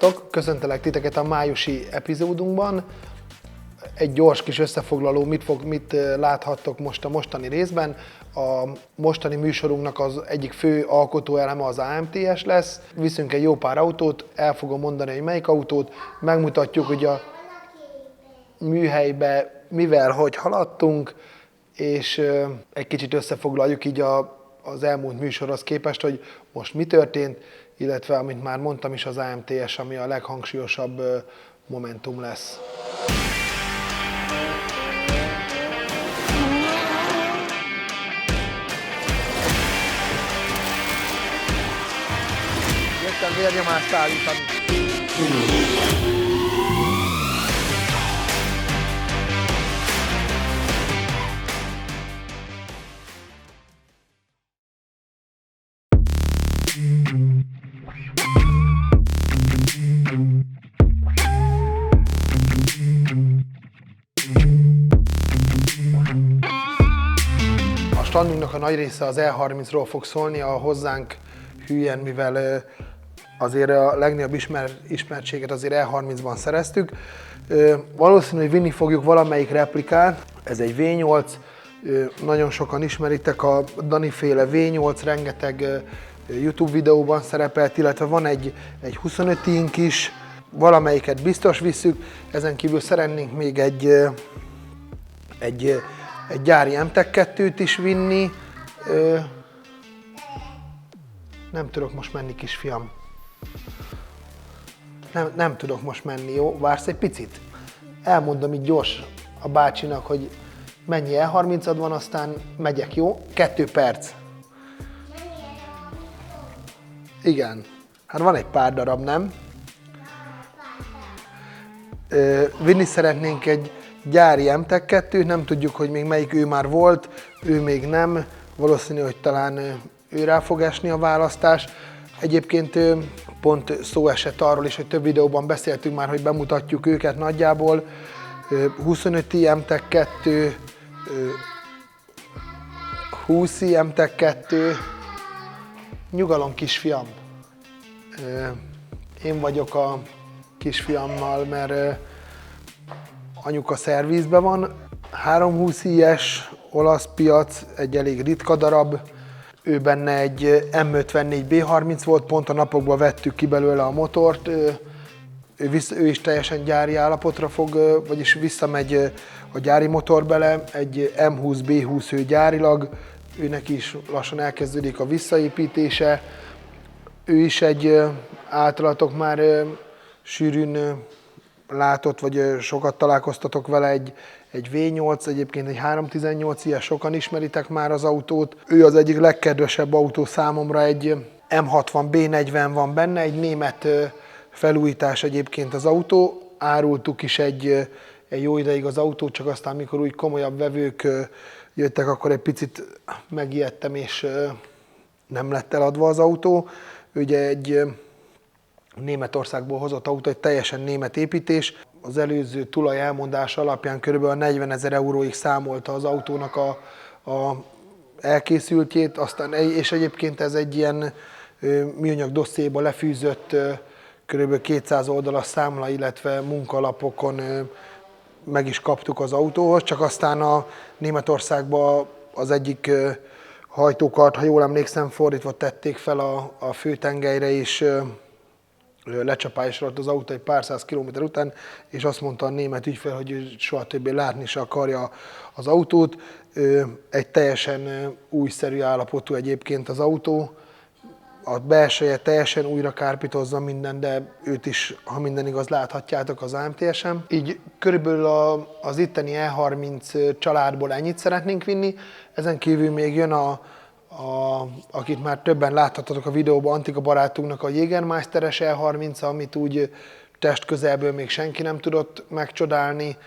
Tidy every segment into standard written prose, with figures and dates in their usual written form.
Sziasztok! Köszöntelek titeket a májusi epizódunkban. Egy gyors kis összefoglaló, mit láthattok most a mostani részben. A mostani műsorunknak az egyik fő alkotóeleme az AMTS lesz. Viszünk egy jó pár autót, el fogom mondani, hogy melyik autót, megmutatjuk, hogy a műhelybe mivel, hogy haladtunk, és egy kicsit összefoglaljuk így az elmúlt műsorhoz képest, hogy most mi történt, illetve, amit már mondtam is, az AMTS, ami a leghangsúlyosabb momentum lesz. Jöttem vérnyomást állítani. A standunknak a nagy része az E30-ról fog szólni, a hozzánk hülyen, mivel azért a legnagyobb ismertséget azért E30-ban szereztük. Valószínű, hogy vinni fogjuk valamelyik replikát. Ez egy V8, nagyon sokan ismeritek a Dani-féle V8, rengeteg YouTube videóban szerepelt, illetve van egy 25-ink is, valamelyiket biztos visszük. Ezen kívül szeretnénk még egy gyári MTEK2-t is vinni. Nem tudok most menni, kisfiam. Nem tudok most menni, jó? Vársz egy picit? Elmondom így gyors a bácsinak, hogy mennyi E30-ad van, aztán megyek, jó? 2 perc. Igen. Hát van egy pár darab, nem? Vinni szeretnénk egy gyári MTEK2-t, nem tudjuk, hogy még melyik ő már volt, ő még nem. Valószínű, hogy talán ő rá fog esni a választás. Egyébként pont szó esett arról is, hogy több videóban beszéltünk már, hogy bemutatjuk őket nagyjából. 25i MTEK2, 20i MTEK2. Nyugalom, kisfiam. Én vagyok a kisfiammal, mert anyuka szervizben van. 320i-es olasz piac, egy elég ritka darab. Ő benne egy M54 B30 volt, pont a napokban vettük ki belőle a motort. Ő is teljesen gyári állapotra fog, vagyis visszamegy a gyári motor bele. Egy M20 B20 ő gyárilag, őnek is lassan elkezdődik a visszaépítése. Ő is egy általatok már sűrűn látott, vagy sokat találkoztatok vele, egy V8, egyébként egy 318, ilyen sokan ismeritek már az autót. Ő az egyik legkedvesebb autó számomra, egy M60 B40 van benne, egy német felújítás egyébként az autó. Árultuk is egy jó ideig az autót, csak aztán mikor úgy komolyabb vevők jöttek, akkor egy picit megijedtem, és nem lett eladva az autó. Ugye egy Németországból hozott autó, egy teljesen német építés. Az előző tulaj elmondása alapján kb. 40 000 euróig számolta az autónak a elkészültjét, és egyébként ez egy ilyen műanyag dossziéba lefűzött kb. 200 oldalas számla, illetve munkalapokon meg is kaptuk az autóhoz, csak aztán a Németországban az egyik hajtókart, ha jól emlékszem, fordítva tették fel a főtengelyre, és lecsapásra az autó egy pár száz kilométer után, és azt mondta a német ügyfél, hogy ő soha többé látni se akarja az autót. Egy teljesen újszerű állapotú egyébként az autó. A belseje teljesen újra kárpitozza minden, de őt is, ha minden igaz, láthatjátok az AMTS-en. Így körülbelül az itteni E30 családból ennyit szeretnénk vinni. Ezen kívül még jön akit már többen láthatatok a videóban, Antika barátunknak a Jägermeisteres E30, amit úgy testközelből még senki nem tudott megcsodálni.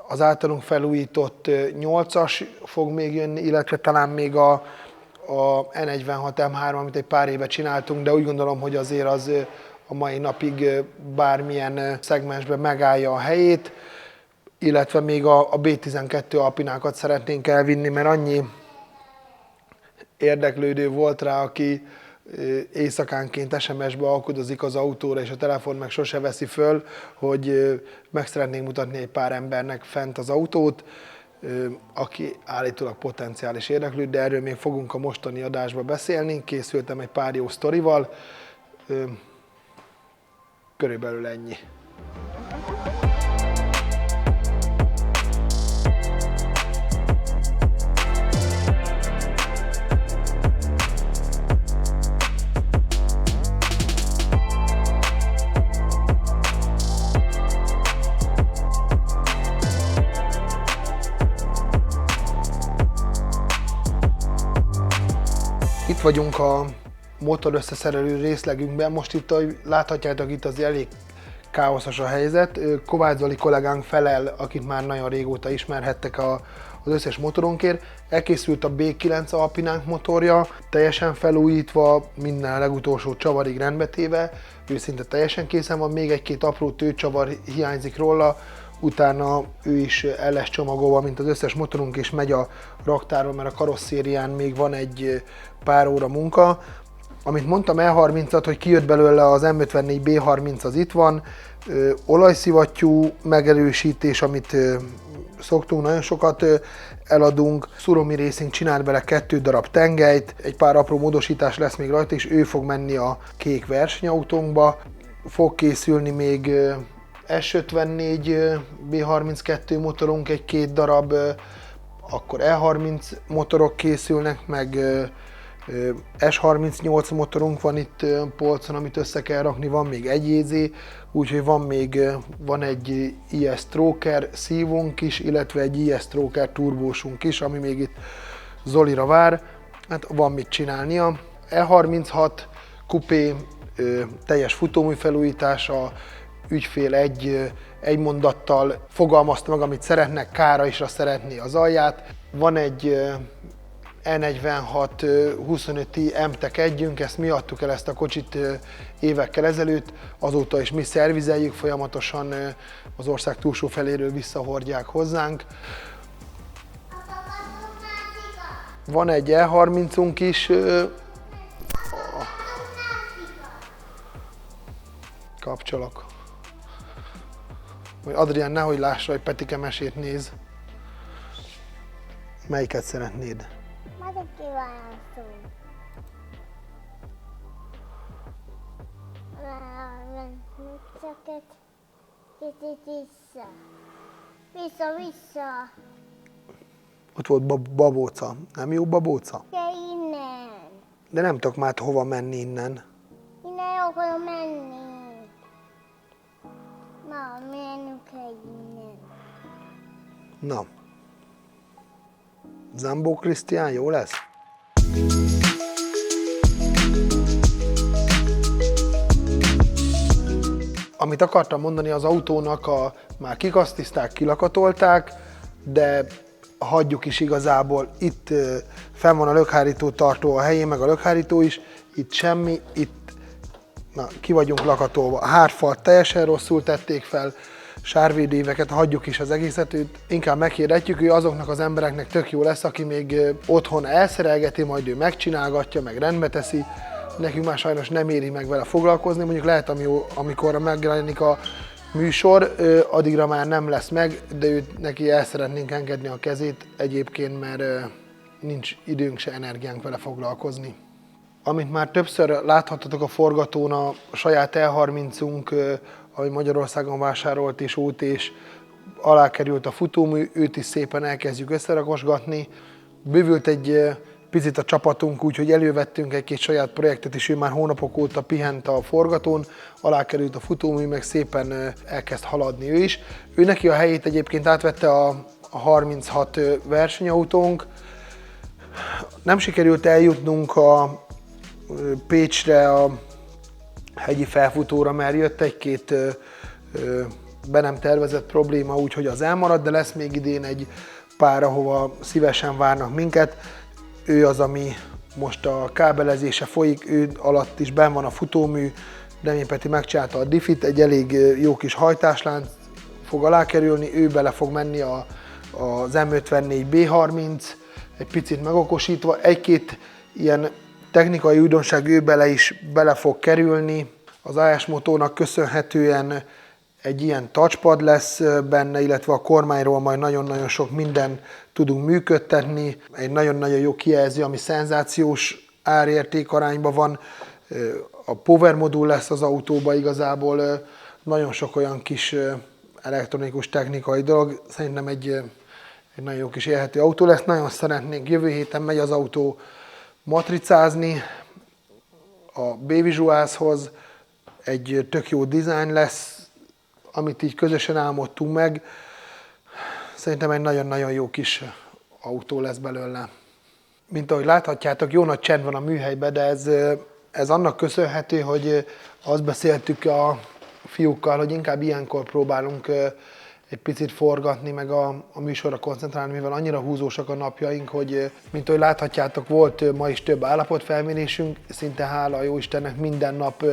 Az általunk felújított 8-as fog még jönni, illetve talán még a E46 M3, amit egy pár éve csináltunk, de úgy gondolom, hogy azért az a mai napig bármilyen szegmensben megállja a helyét, illetve még a B12 alpinákat szeretnénk elvinni, mert annyi érdeklődő volt rá, aki éjszakánként SMS-be alkudozik az autóra, és a telefon meg sose veszi föl, hogy meg szeretnénk mutatni egy pár embernek fent az autót, aki állítólag potenciális érdeklődő, de erről még fogunk a mostani adásban beszélni. Készültem egy pár jó sztorival. Körülbelül ennyi. Itt vagyunk a motor összeszerelő részlegünkben. Most itt, ahogy láthatjátok, itt az elég káoszos a helyzet. Kovács Zoli kollégánk felel, akit már nagyon régóta ismerhettek az összes motorunkért. Elkészült a B9 alpinánk motorja, teljesen felújítva, minden legutolsó csavarig rendbetéve. Ő szinte teljesen készen van, még egy-két apró tőcsavar hiányzik róla. Utána ő is el lesz csomagolva, mint az összes motorunk, és megy a raktárba, mert a karosszérián még van egy pár óra munka. Amit mondtam, E30-at, hogy kijött belőle az M54 B30, az itt van. Olajszivattyú megerősítés, amit szoktunk, nagyon sokat eladunk. Suromi Racing csinált bele 2 darab tengelyt, egy pár apró módosítás lesz még rajta, és ő fog menni a kék versenyautónkba. Fog készülni még S54 B32 motorunk, egy-két darab, akkor E30 motorok készülnek, meg S38 motorunk van itt polcon, amit össze kell rakni, van még egy JZ, úgyhogy van egy IS Stroker szívónk is, illetve egy IS Stroker turbósunk is, ami még itt Zolira vár, hát van mit csinálnia. E36 kupé, teljes futómű felújítása, ügyfél egy mondattal fogalmazta meg, amit szeretnek, kára isra szeretné az alját. Van egy E46 25i MTEC együnk, ezt mi adtuk el, ezt a kocsit évekkel ezelőtt, azóta is mi szervizeljük, folyamatosan az ország túlsó feléről visszahordják hozzánk. Van egy E30-unk is, kapcsolok. Adrián, nehogy lássa, hogy Petike mesét néz. Melyiket szeretnéd? Majd egy kiválasztunk. Csak egy kicsit vissza. Vissza. Ott volt babóca. Nem jó babóca? De innen. De nem tudok már hova menni innen. Innen akarom menni. Na, menjünk el innen. Na. Zambó Krisztián, jó lesz? Amit akartam mondani, az autónak már kikasztizták, kilakatolták, de hagyjuk is igazából. Itt fenn van a lökhárító tartó a helyén, meg a lökhárító is. Itt semmi, itt ki vagyunk lakatolva. A hátfalt teljesen rosszul tették fel, sárvédőíveket, hagyjuk is az egészet, inkább meghirdetjük, hogy azoknak az embereknek tök jó lesz, aki még otthon elszerelgeti, majd ő megcsinálgatja, meg rendbe teszi. Nekünk már sajnos nem éri meg vele foglalkozni, mondjuk lehet, amikor megjelenik a műsor, addigra már nem lesz meg, de neki el szeretnénk engedni a kezét egyébként, mert nincs időnk se energiánk vele foglalkozni. Amit már többször láthattatok a forgatón, a saját E30-unk, ami Magyarországon vásárolt és út, és alá került a futómű, őt is szépen elkezdjük összerakosgatni. Bővült egy picit a csapatunk, úgyhogy elővettünk egy-két saját projektet, és ő már hónapok óta pihent a forgatón, alá került a futómű, meg szépen elkezd haladni ő is. Ő neki a helyét egyébként átvette a 36 versenyautónk. Nem sikerült eljutnunk a Pécsre, a hegyi felfutóra, mert jött egy-két be nem tervezett probléma, úgyhogy az elmaradt, de lesz még idén egy pár, ahova szívesen várnak minket. Ő az, ami most a kábelezése folyik, ő alatt is benn van a futómű, Remény Peti megcsinálta a diffit, egy elég jó kis hajtáslánc fog alá kerülni, ő bele fog menni az M54 B30, egy picit megokosítva, egy-két ilyen technikai újdonság ő bele fog kerülni. Az AS motornak köszönhetően egy ilyen touchpad lesz benne, illetve a kormányról majd nagyon-nagyon sok minden tudunk működtetni. Egy nagyon-nagyon jó kijelző, ami szenzációs árérték arányban van. A power modul lesz az autóba igazából. Nagyon sok olyan kis elektronikus technikai dolog. Szerintem egy nagyon jó kis élhető autó lesz. Nagyon szeretnénk, jövő héten megy az autó matricázni a B-Visualshoz. Egy tök jó design lesz, amit így közösen álmodtunk meg. Szerintem egy nagyon-nagyon jó kis autó lesz belőle. Mint ahogy láthatjátok, jó nagy csend van a műhelyben, de ez annak köszönhető, hogy azt beszéltük a fiúkkal, hogy inkább ilyenkor próbálunk egy picit forgatni, meg a műsorra koncentrálni, mivel annyira húzósak a napjaink, hogy mint ahogy láthatjátok, volt ma is több állapotfelmérésünk, szinte hála a Jóistennek minden nap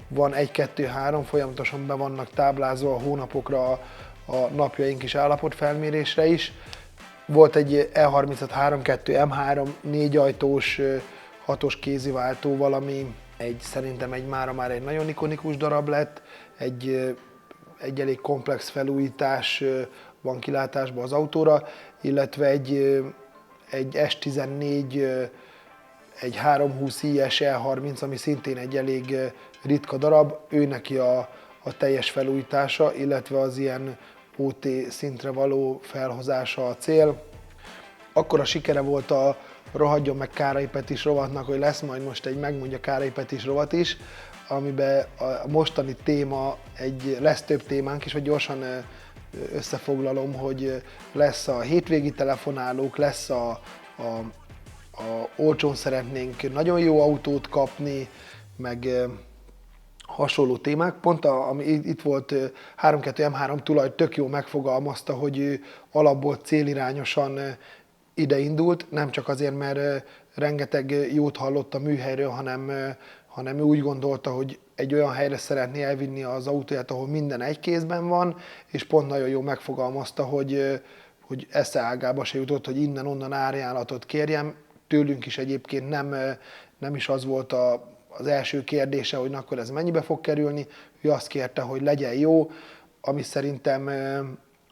van 1, 2, 3, folyamatosan be vannak táblázva a hónapokra a napjaink is állapotfelmérésre is. Volt egy E35 3.2 M3 4 ajtós 6-os kéziváltóval, ami szerintem mára már egy nagyon ikonikus darab lett, egy elég komplex felújítás van kilátásban az autóra, illetve egy S14, egy 320 IS E30, ami szintén egy elég ritka darab, ő neki a teljes felújítása, illetve az ilyen OT szintre való felhozása a cél. Akkora sikere volt a Rohadjon meg Kárai Petis rovatnak, hogy lesz majd most egy Megmondja Kárai Petis rovat is, amiben a mostani téma, lesz több témánk is, hogy gyorsan összefoglalom, hogy lesz a hétvégi telefonálók, lesz a olcsón szeretnénk nagyon jó autót kapni, meg hasonló témák. Pont ami itt volt 3.2 M3 tulaj tök jó megfogalmazta, hogy ő alapból célirányosan ide indult, nem csak azért, mert rengeteg jót hallott a műhelyről, hanem ő úgy gondolta, hogy egy olyan helyre szeretné elvinni az autóját, ahol minden egy kézben van, és pont nagyon jó megfogalmazta, hogy esze ágába se jutott, hogy innen-onnan árajánlatot kérjem. Tőlünk is egyébként nem is az volt az első kérdése, hogy akkor ez mennyibe fog kerülni. Ő azt kérte, hogy legyen jó, ami szerintem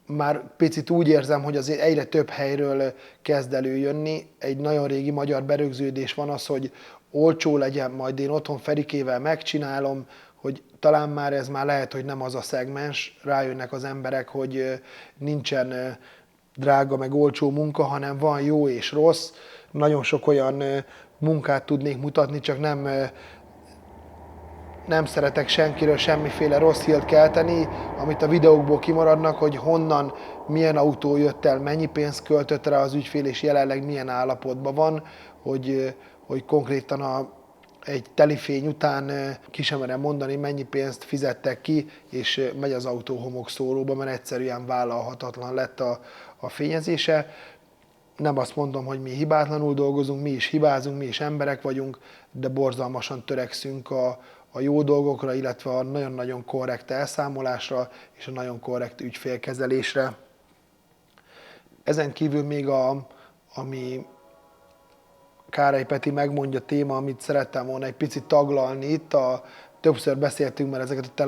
már picit úgy érzem, hogy azért egyre több helyről kezd előjönni. Egy nagyon régi magyar berögződés van az, hogy olcsó legyen, majd én otthon Ferikével megcsinálom, hogy talán már ez már lehet, hogy nem az a szegmens, rájönnek az emberek, hogy nincsen drága meg olcsó munka, hanem van jó és rossz. Nagyon sok olyan munkát tudnék mutatni, csak nem szeretek senkiről semmiféle rossz hírt kelteni, amit a videókból kimaradnak, hogy honnan, milyen autó jött el, mennyi pénzt költött rá az ügyfél, és jelenleg milyen állapotban van, hogy konkrétan egy telifény után ki sem merem mondani, mennyi pénzt fizettek ki, és megy az autó homokszóróba, mert egyszerűen vállalhatatlan lett a fényezése. Nem azt mondom, hogy mi hibátlanul dolgozunk, mi is hibázunk, mi is emberek vagyunk, de borzalmasan törekszünk a jó dolgokra, illetve a nagyon-nagyon korrekt elszámolásra és a nagyon korrekt ügyfélkezelésre. Ezen kívül még ami Kárai Peti megmondja téma, amit szerettem volna egy picit taglalni itt, többször beszéltünk már ezeket a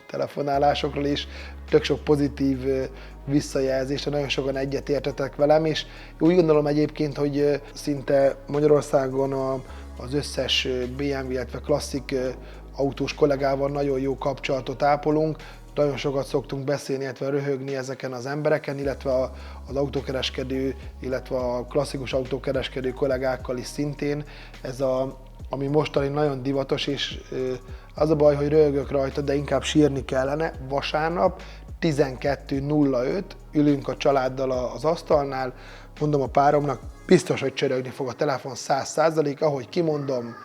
telefonálásokról is, tök sok pozitív visszajelzést, nagyon sokan egyetértetek velem, és úgy gondolom egyébként, hogy szinte Magyarországon az összes BMW, illetve klasszik autós kollégával nagyon jó kapcsolatot ápolunk, nagyon sokat szoktunk beszélni, illetve röhögni ezeken az embereken, illetve az autókereskedő, illetve a klasszikus autókereskedő kollégákkal is szintén. Ez ami mostani nagyon divatos, és az a baj, hogy röhögök rajta, de inkább sírni kellene. Vasárnap 12.05 ülünk a családdal az asztalnál, mondom a páromnak, biztos, hogy csörögni fog a telefon 100%, ahogy kimondom,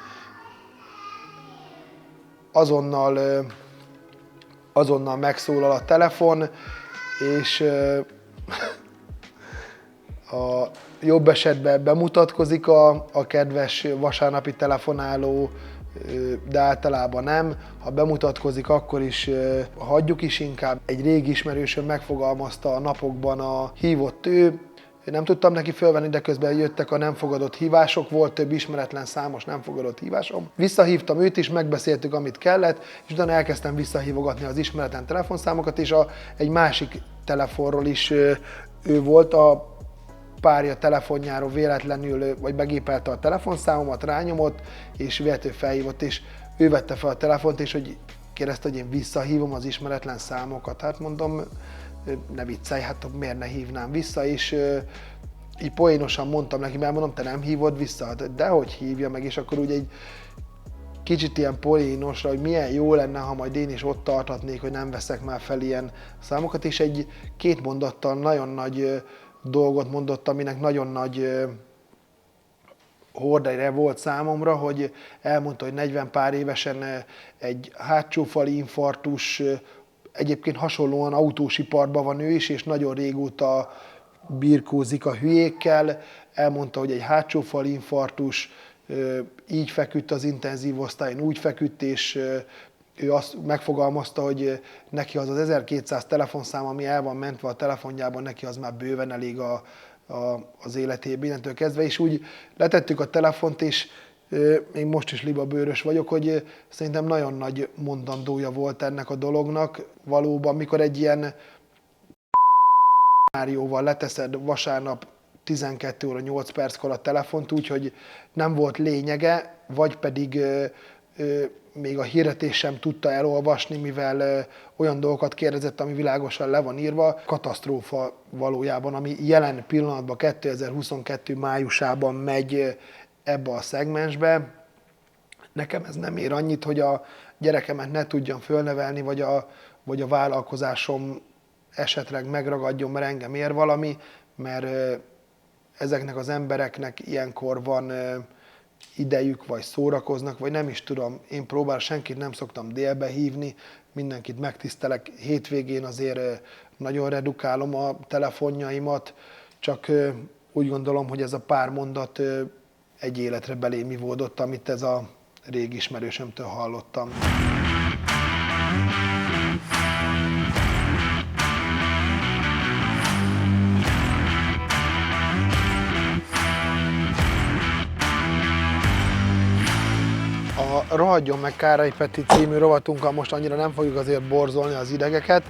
azonnal megszólal a telefon, és a jobb esetben bemutatkozik a kedves vasárnapi telefonáló, de általában nem. Ha bemutatkozik, akkor is hagyjuk is inkább. Egy régi ismerősöm megfogalmazta a napokban hívott ő, nem tudtam neki fölvenni, de közben jöttek a nem fogadott hívások, volt több ismeretlen számos nem fogadott hívásom. Visszahívtam őt is, megbeszéltük, amit kellett, és utána elkezdtem visszahívogatni az ismeretlen telefonszámokat, és egy másik telefonról is ő volt, a párja telefonjáról véletlenül, vagy begépelte a telefonszámomat, rányomott, és véletlenül felhívott, és ő vette fel a telefont, és hogy kérdezte, hogy én visszahívom az ismeretlen számokat. Hát mondom, ne viccelj, hát miért ne hívnám vissza, és így poénosan mondtam neki, mert mondom, te nem hívod vissza, de hogy hívja meg, és akkor úgy egy kicsit ilyen poénosra, hogy milyen jó lenne, ha majd én is ott tarthatnék, hogy nem veszek már fel ilyen számokat, és két mondattal nagyon nagy dolgot mondott, aminek nagyon nagy hordára volt számomra, hogy elmondta, hogy 40 pár évesen egy hátsófali infarktus, egyébként hasonlóan autósiparban van ő is, és nagyon régóta birkózik a hülyékkel. Elmondta, hogy egy hátsófali infarktus, így feküdt az intenzív osztályon, úgy feküdt, és ő azt megfogalmazta, hogy neki az 1200 telefonszám, ami el van mentve a telefonjában, neki az már bőven elég az életében innentől kezdve, és úgy letettük a telefont, és még most is libabőrös vagyok, hogy szerintem nagyon nagy mondandója volt ennek a dolognak. Valóban, mikor egy ilyen szenárióval leteszed vasárnap 12 óra 8 perckor a telefont, úgyhogy nem volt lényege, vagy pedig még a hirdetés sem tudta elolvasni, mivel olyan dolgokat kérdezett, ami világosan le van írva. Katasztrófa valójában, ami jelen pillanatban 2022 májusában megy ebbe a szegmensbe. Nekem ez nem ér annyit, hogy a gyerekemet ne tudjam fölnevelni, vagy a vállalkozásom esetleg megragadjon, mert engem ér valami, mert ezeknek az embereknek ilyenkor van idejük, vagy szórakoznak, vagy nem is tudom. Én senkit nem szoktam délbe hívni, mindenkit megtisztelek. Hétvégén azért nagyon redukálom a telefonjaimat, csak úgy gondolom, hogy ez a pár mondat egy életre belém ivódott, amit ez a régi ismerősömtől hallottam. A Rohadjon meg Károly Peti című rovatunkkal most annyira nem fogjuk azért borzolni az idegeket.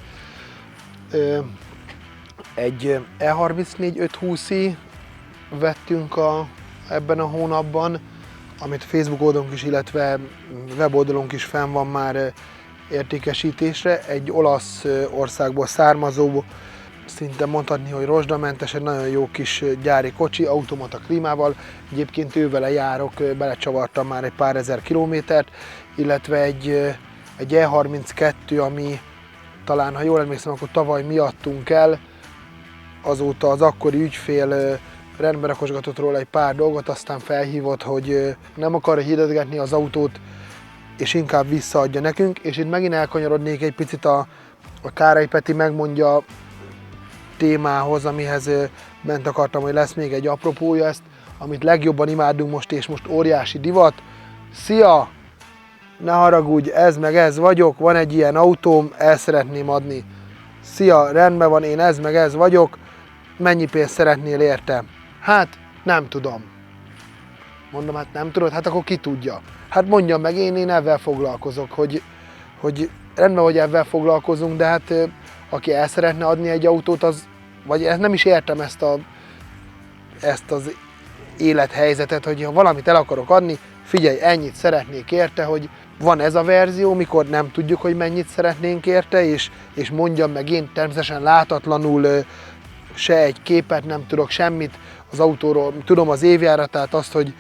Egy E34 520i vettünk ebben a hónapban, amit Facebook oldalunk is, illetve weboldalunk is fenn van már értékesítésre. Egy olasz országból származó, szinte mondhatni, hogy rozsdamentes, egy nagyon jó kis gyári kocsi, automata klímával. Egyébként ővele járok, belecsavartam már egy pár ezer kilométert, illetve egy E32, ami talán, ha jól emlékszem, akkor tavaly miattunk el. Azóta az akkori ügyfél rendbe rakosgatott róla egy pár dolgot, aztán felhívott, hogy nem akarja hirdetgetni az autót, és inkább visszaadja nekünk. És itt megint elkanyarodnék egy picit a Károly Peti megmondja témához, amihez bent akartam, hogy lesz még egy apropója, ezt, amit legjobban imádunk most, és most óriási divat. Szia! Ne haragudj, ez meg ez vagyok, van egy ilyen autóm, el szeretném adni. Szia, rendben van, én ez meg ez vagyok, mennyi pénzt szeretnél érte? Hát, nem tudom. Mondom, hát nem tudod? Hát akkor ki tudja? Hát mondjam meg, én ezzel foglalkozok, hogy rendben, hogy ezzel foglalkozunk, de hát aki el szeretne adni egy autót, vagy nem is értem ezt az élethelyzetet, hogy ha valamit el akarok adni, figyelj, ennyit szeretnék érte, hogy van ez a verzió, mikor nem tudjuk, hogy mennyit szeretnénk érte, és mondjam meg én természetesen látatlanul se egy képet, nem tudok semmit az autóról, tudom az évjáratát, azt, hogy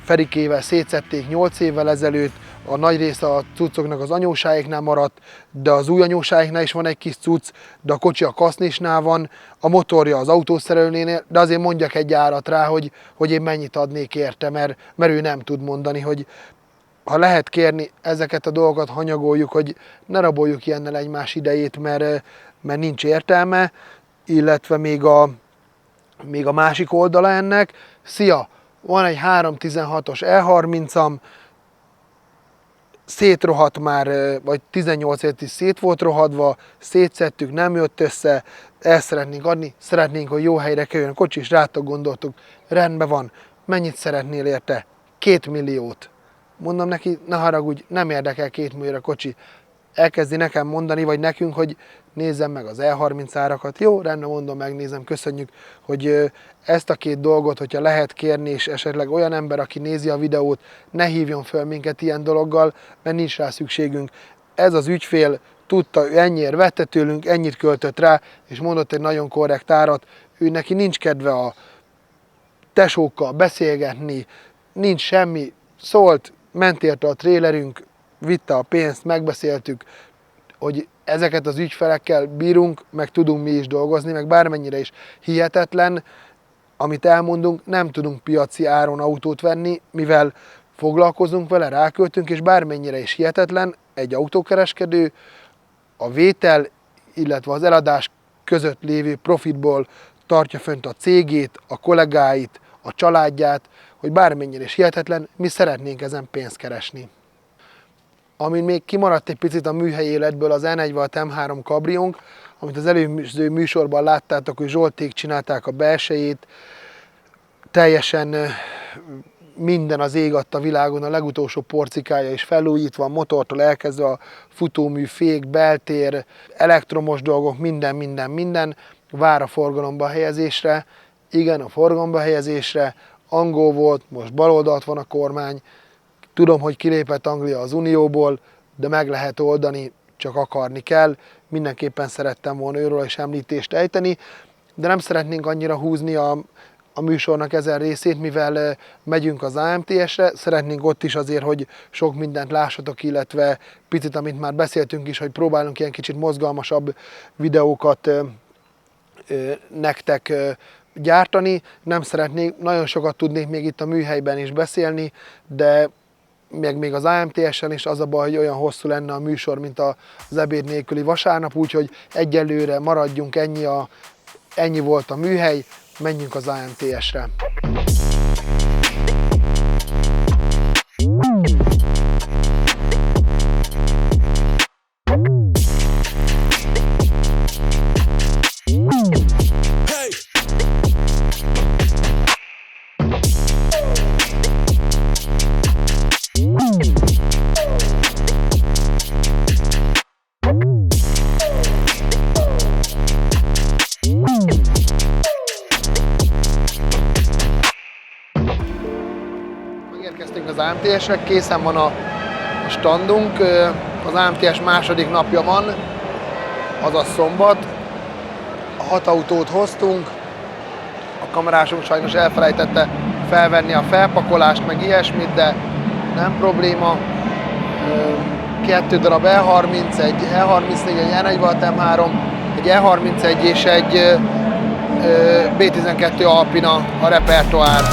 Ferikével szétszették 8 évvel ezelőtt, a nagy része a cuccoknak az anyósáiknál maradt, de az új anyósáiknál is van egy kis cucc, de a kocsi a kasznisnál van, a motorja az autószerelőnél, de azért mondjak egy árat rá, hogy én mennyit adnék érte, mert ő nem tud mondani, hogy ha lehet kérni, ezeket a dolgokat hanyagoljuk, hogy ne raboljuk ilyennel egymás idejét, mert nincs értelme, illetve még a másik oldala ennek. Szia! Van egy 316-os E30-am, szétrohadt már, vagy 18 évet is szét volt rohadva, szétszettük, nem jött össze, el szeretnénk adni, szeretnénk, hogy jó helyre kerüljön a kocsi, és rátok gondoltuk, rendben van, mennyit szeretnél érte? 2 milliót. Mondom neki, ne haragudj, nem érdekel 2 millióra kocsi. Elkezdi nekem mondani, vagy nekünk, hogy nézzem meg az E30 árakat. Jó, rendben, mondom, megnézem, köszönjük, hogy ezt a 2 dolgot, hogyha lehet kérni, és esetleg olyan ember, aki nézi a videót, ne hívjon föl minket ilyen dologgal, mert nincs rá szükségünk. Ez az ügyfél tudta, ő ennyiért vette tőlünk, ennyit költött rá, és mondott egy nagyon korrekt árat. Ő neki nincs kedve a tesókkal beszélgetni, nincs semmi, szólt, ment érte a trélerünk, vitte a pénzt, megbeszéltük, hogy ezeket az ügyfelekkel bírunk, meg tudunk mi is dolgozni, meg bármennyire is hihetetlen, amit elmondunk, nem tudunk piaci áron autót venni, mivel foglalkozunk vele, ráköltünk, és bármennyire is hihetetlen, egy autókereskedő a vétel, illetve az eladás között lévő profitból tartja fönt a cégét, a kollégáit, a családját, hogy bármennyire is hihetetlen, mi szeretnénk ezen pénzt keresni. Amin még kimaradt egy picit a műhely életből az E4 volt M3 kabriónk, amit az előző műsorban láttátok, hogy Zsolték csinálták a belsejét, teljesen minden az ég adta világon, a legutolsó porcikája is felújítva, a motortól elkezdve a futómű, fék, beltér, elektromos dolgok, minden vár a forgalomba helyezésre. Igen, a forgalomba helyezésre, angol volt, most baloldalt van a kormány, tudom, hogy kilépett Anglia az Unióból, de meg lehet oldani, csak akarni kell. Mindenképpen szerettem volna őről is említést ejteni, de nem szeretnénk annyira húzni a műsornak ezen részét, mivel megyünk az AMTS-re, szeretnénk ott is azért, hogy sok mindent lássatok, illetve picit, amit már beszéltünk is, hogy próbálunk ilyen kicsit mozgalmasabb videókat nektek gyártani. Nem szeretnék, nagyon sokat tudnék még itt a műhelyben is beszélni, de még az AMTS-en is az a baj, hogy olyan hosszú lenne a műsor, mint az ebéd nélküli vasárnap, úgyhogy egyelőre maradjunk, ennyi volt a műhely, menjünk az AMTS-re. Megérkeztünk az AMTS-re, készen van a standunk, az AMTS második napja van, azaz szombat. 6 autót hoztunk, a kamerásunk sajnos elfelejtette felvenni a felpakolást, meg ilyesmit, de nem probléma. 2 darab E30, egy E34, egy E4 volt M3, egy E31 és egy B12 Alpina a repertoár.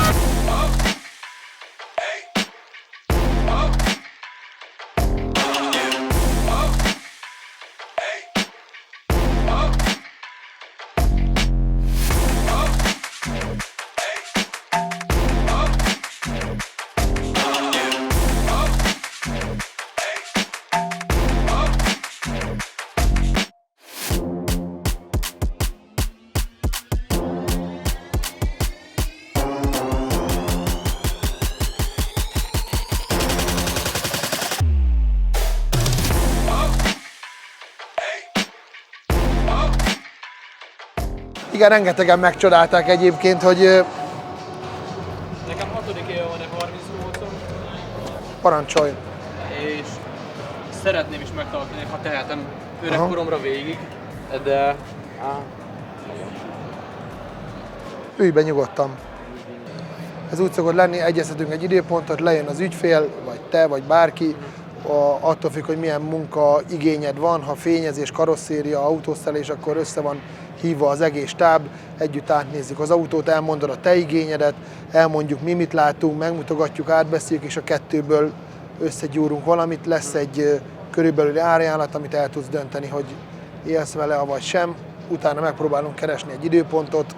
Igen, rengetegen megcsodálták egyébként, hogy... Nekem 6. éve van egy 38-om. Parancsolj! És szeretném is megtartani, ha tehetem öregkoromra végig, de... Ülj be nyugodtan! Ez úgy szokott lenni, egyeztetünk egy időpontot, lejön az ügyfél, vagy te, vagy bárki, attól függ, hogy milyen munkaigényed van, ha fényezés, karosszéria, autószerelés, akkor össze van hívva az egész stáb, együtt átnézzük az autót, elmondod a te igényedet, elmondjuk mi mit látunk, megmutogatjuk, átbeszéljük, és a kettőből összegyúrunk valamit, lesz egy körülbelüli árajánlat, amit el tudsz dönteni, hogy élsz vele, vagy sem. Utána megpróbálunk keresni egy időpontot,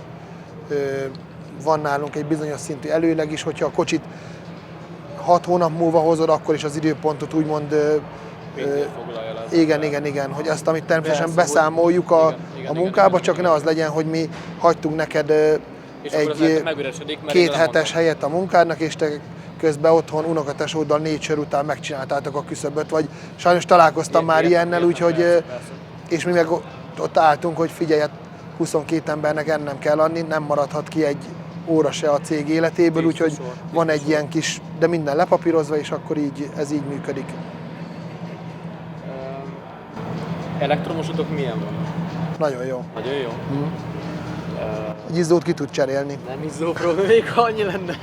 van nálunk egy bizonyos szintű előleg is, hogyha a kocsit 6 hónap múlva hozod, akkor is az időpontot úgymond Mindig foglalja le az igen, hogy azt, amit természetesen Persze, beszámoljuk igen, a munkába, csak igen. ne az legyen, hogy mi hagytunk neked És akkor az egy megüresedik, mert 2 ide hetes lemondom. helyet a munkádnak, és te közben otthon unokatesóddal 4 sör után megcsináltátok a küszöböt, vagy sajnos találkoztam már ilyennel, úgyhogy, persze. és mi meg ott álltunk, hogy figyelj, hát 22 embernek ennem kell adni, nem maradhat ki egy óra se a cég életéből, Biztos úgyhogy volt, van biztos egy ilyen kis, de minden lepapírozva, és akkor ez így működik. Elektromosotok milyen van? Nagyon jó. Nagyon jó. Egy izzót ki tud cserélni. Nem izzó probléma, még ha annyi lenne.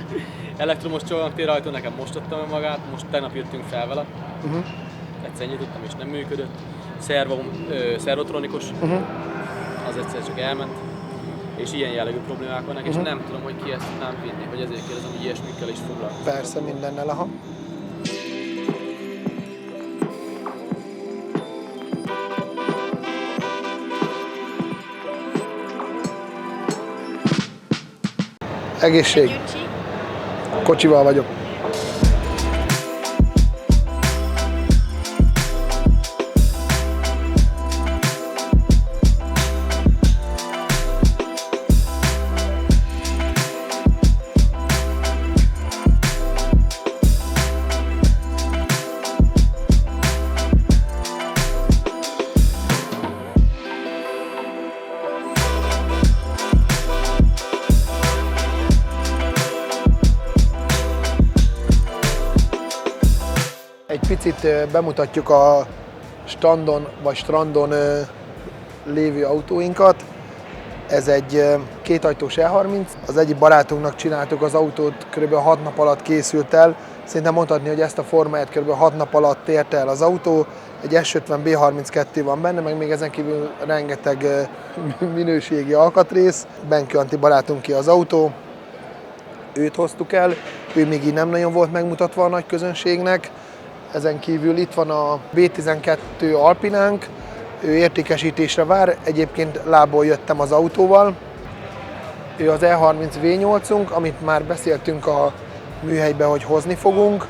Elektromos csomagtérrajtó nekem most adta meg magát, most tegnap jöttünk fel vele. Egyszer nyitottam és nem működött. Szervotronikus, az egyszer csak elment. És ilyen jellegű problémák vannak, és nem tudom, hogy ki ezt tudnám vinni, hogy ezért kérdezem, hogy ilyesmikkel is foglalkozik. Persze, mindennel, aha. Egészség. Kocsival vagyok. Egy picit bemutatjuk a standon vagy strandon lévő autóinkat. Ez egy kétajtós E30. Az egyik barátunknak csináltuk az autót, kb. 6 nap alatt készült el. Szerintem mondhatni, hogy ezt a formáját kb. 6 nap alatt érte el az autó. Egy S50 B32 van benne, meg még ezen kívül rengeteg minőségi alkatrész. Benki Antti barátunké az autó. Őt hoztuk el, ő még így nem nagyon volt megmutatva a nagy közönségnek. Ezen kívül itt van a B12 Alpinánk, ő értékesítésre vár, egyébként lából jöttem az autóval. Ő az E30 V8-unk, amit már beszéltünk a műhelyben, hogy hozni fogunk.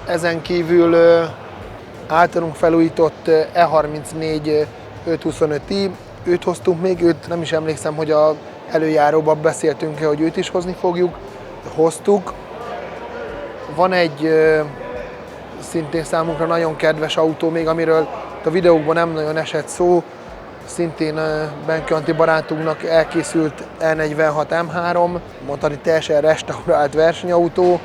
Ezen kívül általunk felújított E34 525i, őt hoztunk még, őt nem is emlékszem, hogy a előjáróban beszéltünk-e, hogy őt is hozni fogjuk, hoztuk. Van egy szintén számunkra nagyon kedves autó még, amiről a videókban nem nagyon esett szó, szintén Benki Antti barátunknak elkészült E46 M3, mondhatni teljesen restaurált versenyautó.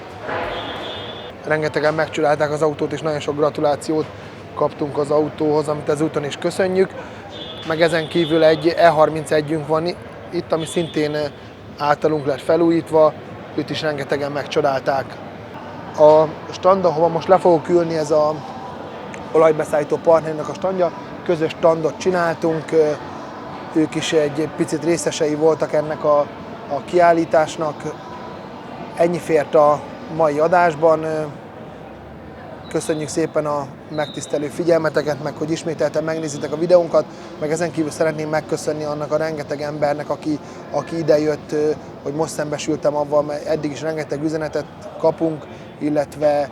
Rengetegen megcsodálták az autót, és nagyon sok gratulációt kaptunk az autóhoz, amit ezúton is köszönjük. Meg ezen kívül egy E31-ünk van itt, ami szintén általunk lett felújítva, őt is rengetegen megcsodálták. A stand, ahova most le fogok ülni, ez a olajbeszállító partnernek a standja, közös standot csináltunk, ők is egy picit részesei voltak ennek a kiállításnak. Ennyi fért a mai adásban. Köszönjük szépen a megtisztelő figyelmeteket, meg hogy ismételten megnézitek a videónkat, meg ezen kívül szeretném megköszönni annak a rengeteg embernek, aki idejött, hogy most szembesültem avval, mert eddig is rengeteg üzenetet kapunk, illetve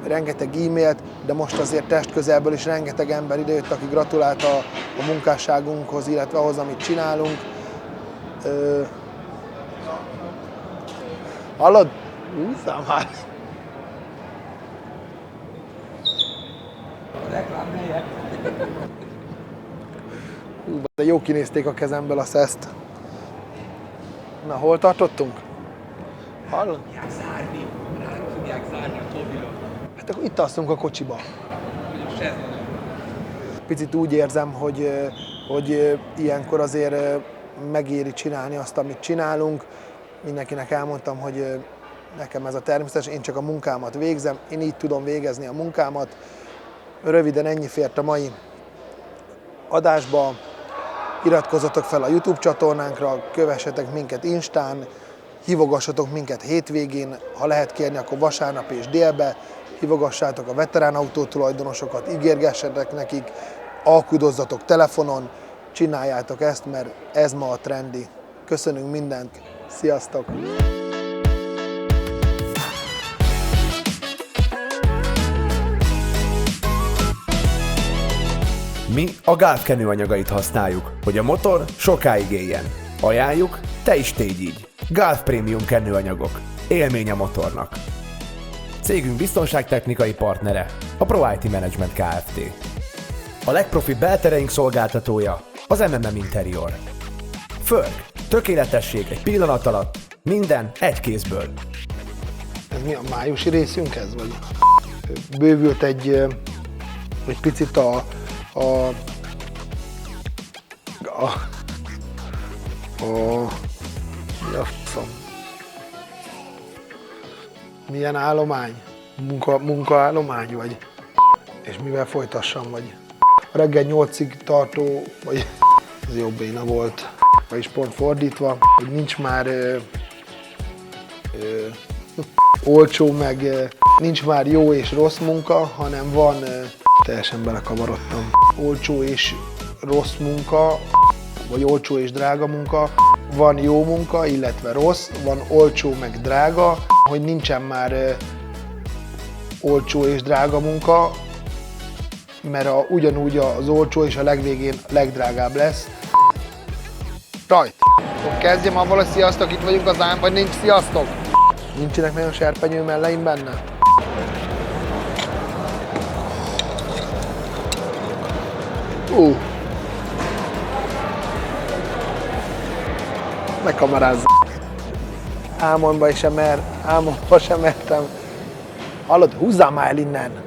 rengeteg e-mailt, de most azért testközelből is rengeteg ember idejött, aki gratulált a munkásságunkhoz, illetve ahhoz, amit csinálunk. Hallod? Úszám már! De jó kinézték a kezemből a szeszt. Na, hol tartottunk? Hallod? Hát akkor itt alszunk a kocsiba. Picit úgy érzem, hogy ilyenkor azért megéri csinálni azt, amit csinálunk. Mindenkinek elmondtam, hogy nekem ez a természetes, én csak a munkámat végzem, én így tudom végezni a munkámat. Röviden ennyi fért a mai adásba. Iratkozzatok fel a YouTube csatornánkra, kövessetek minket Instán, hívogassatok minket hétvégén, ha lehet kérni, akkor vasárnap és délbe, hívogassátok a veterán autótulajdonosokat, ígérgessetek nekik, alkudozzatok telefonon, csináljátok ezt, mert ez ma a trendi. Köszönünk mindent, sziasztok! Mi a Gulf kenőanyagait használjuk, hogy a motor sokáig éljen. Ajánljuk, te is tégy így. Gulf Premium kenőanyagok. Élmény a motornak. Cégünk biztonságtechnikai partnere, a ProIT Management Kft. A legprofibb beltereink szolgáltatója az MMM Interior. Förg, tökéletesség egy pillanat alatt, minden egy kézből. Ez mi a májusi részünk ez? Vagy bővült egy picit a mi a faszom? Milyen állomány? Munkaállomány vagy? És mivel folytassam vagy? A reggel 8-ig tartó, vagy ez jobb béna volt. Vagyis pont fordítva, hogy nincs már olcsó, meg nincs már jó és rossz munka, hanem van, teljesen belekavarodtam, olcsó és rossz munka, vagy olcsó és drága munka, van jó munka, illetve rossz, van olcsó meg drága, hogy nincsen már olcsó és drága munka, mert ugyanúgy az olcsó és a legvégén legdrágább lesz. Rajt! Kezdjem avval, hogy sziasztok, itt vagyunk az ám, vagy nincs sziasztok? Nincsenek nagyon serpenyő melleim benne? Ne kamerázz! Álmomba sem mertem. Hallod, húzzál már el innen!